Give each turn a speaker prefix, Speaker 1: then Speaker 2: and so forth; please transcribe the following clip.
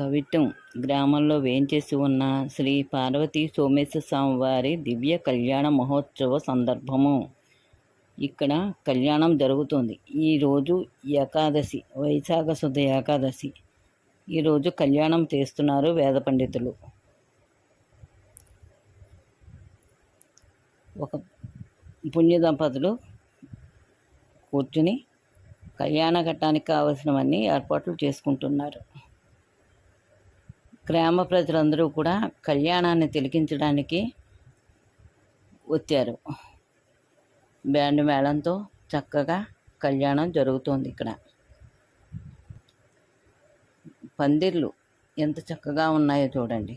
Speaker 1: కవిటం గ్రామంలో వేంచేసి ఉన్న శ్రీ పార్వతీ సోమేశ్వర స్వామి వారి దివ్య కళ్యాణ మహోత్సవ సందర్భము. ఇక్కడ కళ్యాణం జరుగుతుంది. ఈరోజు ఏకాదశి, వైశాఖ శుద్ధ ఏకాదశి. ఈరోజు కళ్యాణం చేస్తున్నారు వేద పండితులు. ఒక పుణ్య దంపతులు కూర్చుని కళ్యాణ ఘట్టానికి కావలసినవన్నీ ఏర్పాట్లు చేసుకుంటున్నారు. గ్రామ ప్రజలందరూ కూడా కళ్యాణాన్ని తిలకించడానికి వచ్చారు. బ్యాండ్ మేళంతో చక్కగా కళ్యాణం జరుగుతోంది. ఇక్కడ పందిర్లు ఎంత చక్కగా ఉన్నాయో చూడండి.